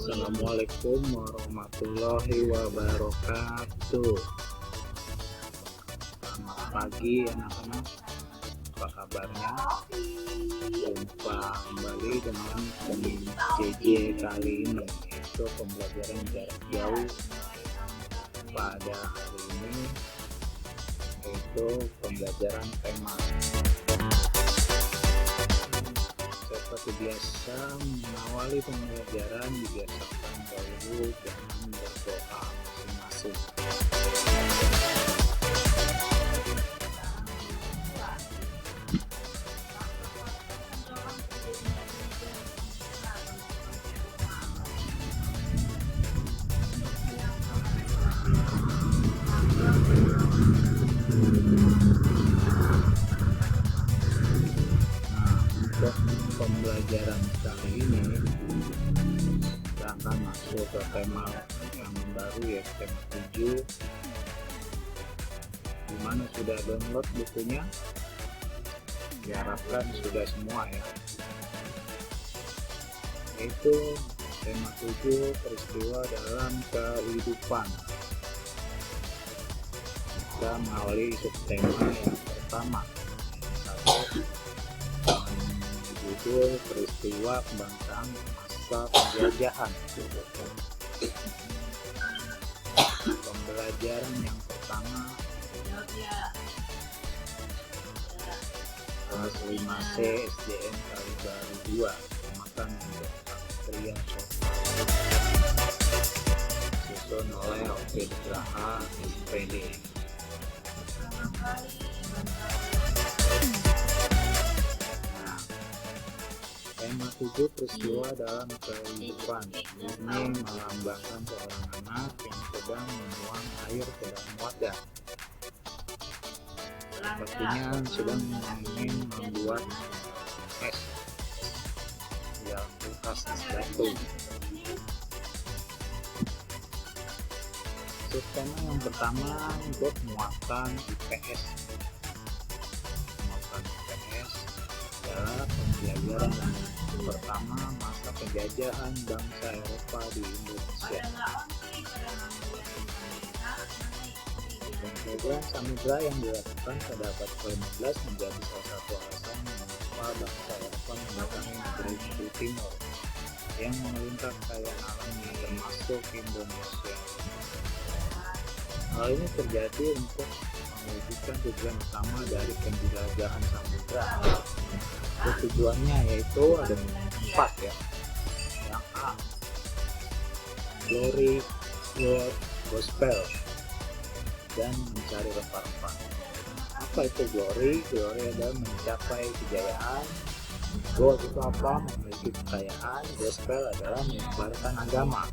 Assalamualaikum warahmatullahi wabarakatuh. Selamat pagi anak-anak, apa kabarnya? Jumpa kembali dengan JJ kali ini, yaitu pembelajaran jarak jauh. Pada hari ini yaitu pembelajaran tema. Seperti biasa, mengawali pembelajaran dibiasakan dahulu dengan berdoa masing-masing. Untuk pembelajaran kali ini kita akan masuk ke tema yang baru, yaitu tema 7, dimana sudah download bukunya, diharapkan sudah semua ya, yaitu tema 7, peristiwa dalam kehidupan. Kita mengawali subtema yang pertama, judul peristiwa kebangsaan masa penjajahan. Pembelajaran yang pertama kelas 5C SDN Kalibaru 2, Kecamatan Satria susun oleh Ovid Graha SPD. Tema 7, peristiwa dalam kehidupan. Ini melambangkan seorang anak yang sedang membuang air ke dalam wadah. Sepertinya sedang ingin membuat es di dalam kulkas es batu. Subtema yang pertama untuk muatan IPS. Muatan IPS adalah pembelajaran yang pertama masa penjajahan bangsa Eropa di Indonesia. Penjajahan samudra yang dilakukan pada abad ke-15 menjadi salah satu alasan mengapa bangsa Eropa mendatangi negeri Timur yang memiliki kekayaan alamnya termasuk Indonesia. Hal ini terjadi untuk mewujudkan tujuan utama dari penjelajahan samudra. Tujuannya yaitu ada 4 ya. Yang A, glory, world, gospel, dan mencari rempah-rempah. Apa itu glory? Glory adalah mencapai kejayaan. Gold itu apa? Memiliki kekayaan. Gospel adalah menyebarkan agama.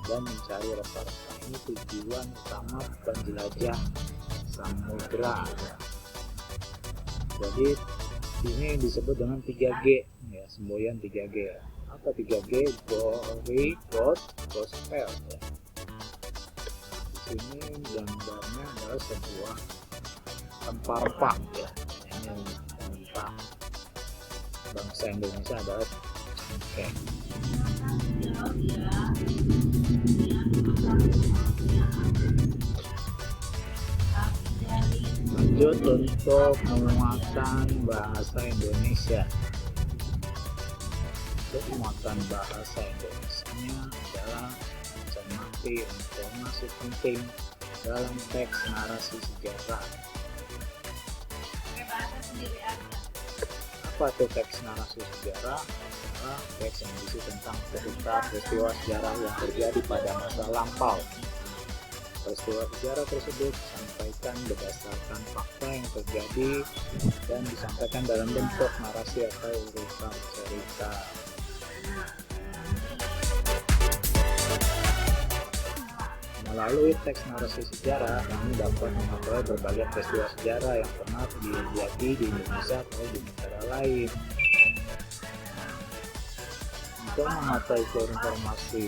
Dan mencari rempah-rempah ini tujuan utama penjelajah samudra. Jadi ini disebut dengan 3G ya, semboyan 3G. Apa 3G? Glory, God, Gospel ya. Di sini gambarnya adalah sebuah rempah-rempah ya. Ini rempah bangsa Indonesia adalah cengkeh. Lanjut untuk muatan bahasa Indonesia. Untuk muatan bahasa Indonesianya adalah mencermati informasi penting dalam teks narasi sejarah. Apa itu teks narasi sejarah? Teks yang berisi tentang cerita peristiwa sejarah yang terjadi pada masa lampau. Peristiwa sejarah tersebut disampaikan berdasarkan fakta yang terjadi dan disampaikan dalam bentuk narasi atau urutan cerita. Melalui teks narasi sejarah, kami dapat mengetahui berbagai peristiwa sejarah yang pernah terjadi di Indonesia atau di negara lain. Untuk mengetahui informasi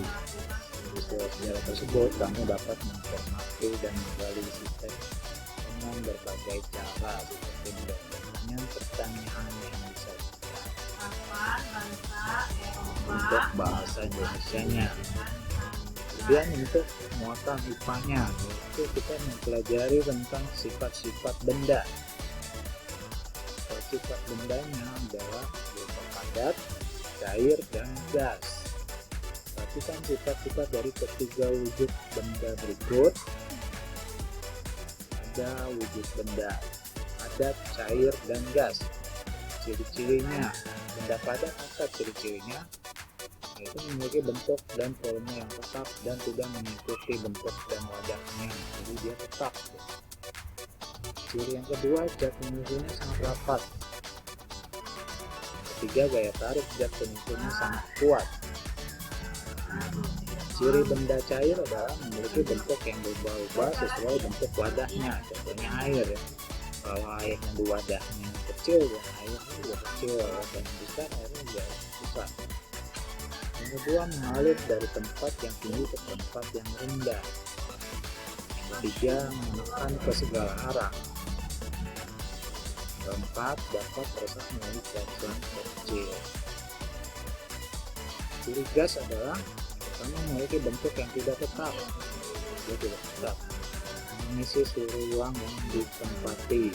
peristiwa sejarah tersebut, kami dapat mencermati dan menggali isi teks dengan berbagai cara, seperti menjawab pertanyaan yang bisa Apa bangsa Eropa untuk bahasa Indonesianya. Kemudian untuk muatan IPA-nya, yaitu kita mempelajari tentang sifat-sifat benda. Sifat bendanya adalah berupa padat, cair, dan gas. Perhatikan sifat-sifat dari ketiga wujud benda berikut. Ada wujud benda padat, cair, dan gas. Ciri-cirinya, benda padat apa ciri-cirinya? Yaitu memiliki bentuk dan volume yang tetap dan tidak mengikuti bentuk dan wadahnya, jadi dia tetap. Ciri yang kedua, zat penyusunnya sangat rapat. Ketiga, gaya tarik zat penyusunnya sangat kuat. Ciri benda cair adalah memiliki bentuk yang berubah-ubah sesuai bentuk wadahnya, contohnya air ya. Kalau airnya di wadahnya kecil, ya airnya juga kecil, dan besar airnya juga besar. Yang kedua, mengalir dari tempat yang tinggi ke tempat yang rendah. Yang ketiga, menekan ke segala arah. Keempat, dapat meresap melalui cairan kecil. Ciri gas adalah pertama, memiliki bentuk yang tidak tetap. Dia tidak tetap. Mengisi seluruh ruang yang ditempati.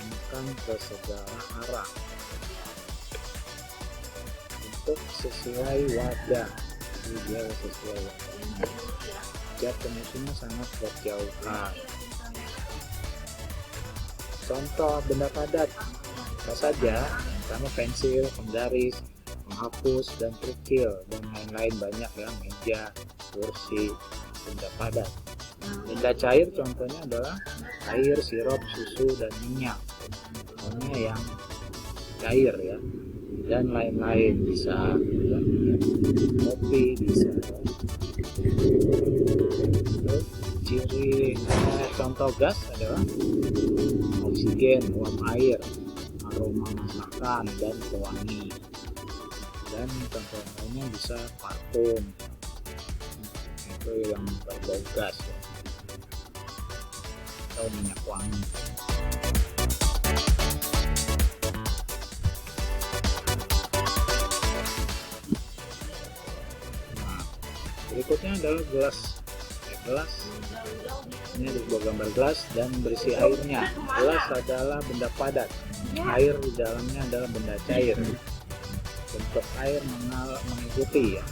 Menekan ke segala arah. Bentuk sesuai wadah. Jadi dia sesuai wadahnya. Zat penyusunnya sangat berjauhan. Contoh benda padat apa saja, pertama pensil, penggaris, penghapus, dan kerikil, dan lain-lain banyak ya, meja, kursi, benda padat. Benda cair contohnya adalah air, sirup, susu, dan minyak. Contohnya yang cair ya, dan lain-lain, bisa ya, kopi bisa. Ciri contoh gas adalah oksigen, uap air, aroma masakan, dan pewangi. Dan contoh lainnya bisa parfum, itu yang berbau gas ya, atau minyak wangi. Nah, berikutnya adalah gelas. Ini ada sebuah gambar gelas dan berisi airnya. Gelas adalah benda padat, air di dalamnya adalah benda cair. Bentuk air mengikuti ya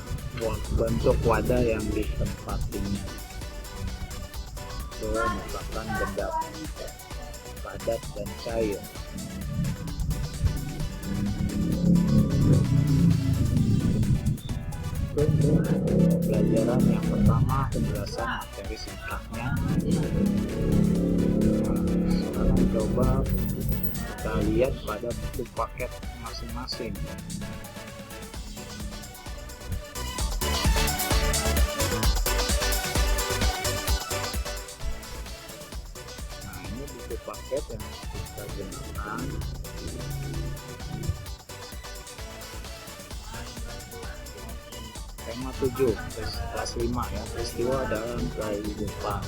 bentuk wadah yang ditempatinya. Itu merupakan benda padat dan cair. Untuk pelajaran yang pertama, penjelasan materi singkatnya. Sekarang coba kita lihat pada buku paket masing-masing. Nah, ini buku paket yang kita gunakan. Tema 7, kelas 5 ya, peristiwa dalam kehidupan.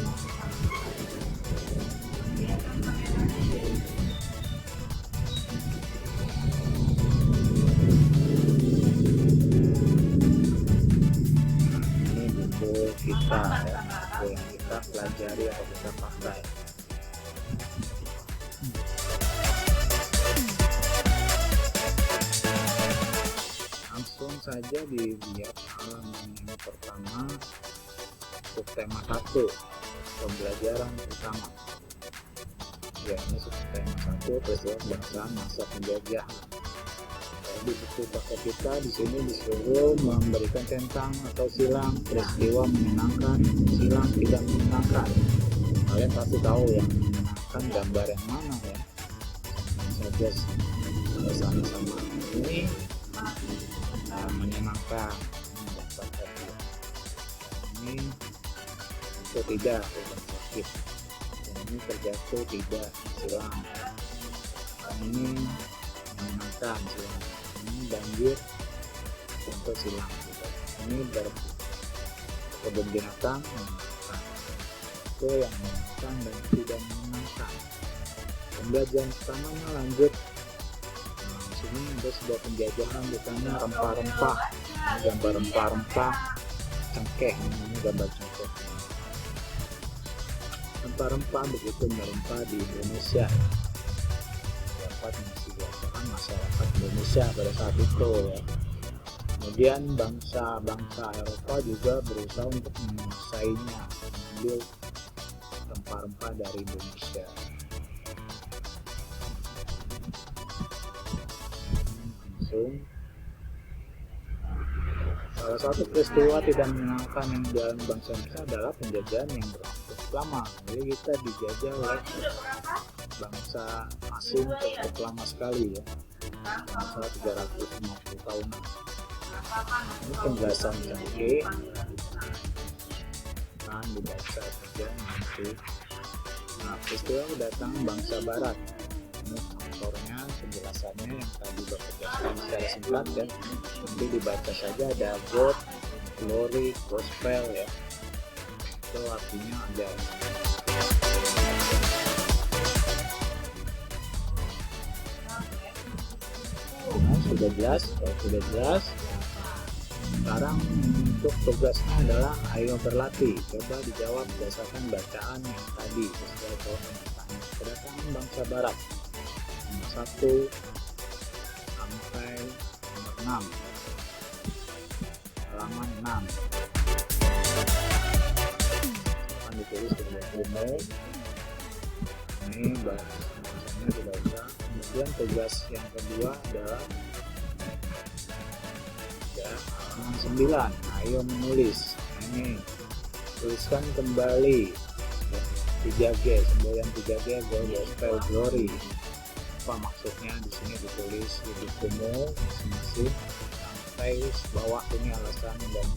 Ini buku kita ya, buku yang kita pelajari atau kita pakai. Langsung saja dilihat halaman yang pertama untuk tema 1, pembelajaran pertama. Ya, ini tema 1, peristiwa kebangsaan masa penjajahan. Di buku paket kita di sini disuruh memberikan centang atau silang, peristiwa menyenangkan, silang tidak menyenangkan. Kalian pasti tahu yang menyenangkan gambar yang mana ya. Saja sama-sama ini menyenangkan, ini itu tidak korban sakit, ini terjatuh tidak silang, ini menyenangkan silang, ini banjir untuk silang, ini berkebun binatang menyenangkan. Itu yang menyenangkan dan tidak menyenangkan. Pembelajaran pertamanya lanjut. Di sini ada sebuah penjajahan, bukannya rempah-rempah. gambar rempah-rempah cengkeh, ini gambar cengkeh. Rempah-rempah begitu melimpah di Indonesia, dapat mensejahterakan masyarakat Indonesia pada saat itu ya. Kemudian bangsa-bangsa Eropa juga berusaha untuk menguasainya, mengambil rempah-rempah dari Indonesia. Langsung salah satu peristiwa tidak menyenangkan yang dialami bangsa Indonesia adalah penjajahan yang berlangsung lama. Jadi kita dijajah oleh bangsa asing cukup lama sekali ya, masalah 350 tahunan. Ini penjelasan canggih, kan dibaca saja nanti. Nah, peristiwa kedatangan bangsa Barat, ini faktornya, penjelasannya yang tadi Bapak jelaskan secara singkat ya. Nanti dibaca saja, ada God, Glory, Gospel ya. Itu artinya ada. Nah, sudah jelas, kalau sudah jelas. Sekarang untuk tugasnya adalah ayo berlatih. Coba dijawab berdasarkan bacaan yang tadi sesuai pertanyaan. Kedatangan bangsa Barat nomor 1 sampai nomor 6, halaman 6. Akan ditulis di buku. Ini bahasanya dibaca. Kemudian tugas yang kedua adalah halaman 9, ayo menulis. Ini tuliskan kembali 3G, semboyan 3G, Gospel, Glory. Apa maksudnya di sini ditulis di bukumu masing-masing sampai bawah ini alasan dan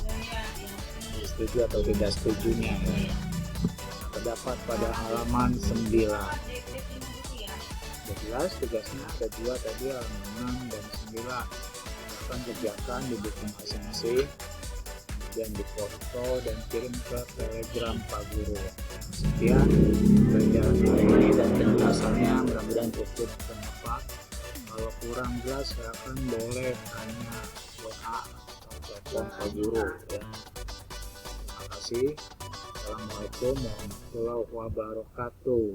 setuju atau tidak setujunya ya. Terdapat pada halaman 9. Jelas tugasnya ada 2 tadi, halaman 6 dan 9. Akan kerjakan di buku masing-masing, kemudian difoto dan kirim ke Telegram Pak Guru. Sekian pelajaran hari ini dan penjelasannya, mudah-mudahan cukup bermanfaat. Kalau kurang jelas silakan boleh tanya WA atau telepon Pak Guru ya. Terima kasih. Assalamualaikum warahmatullahi wabarakatuh.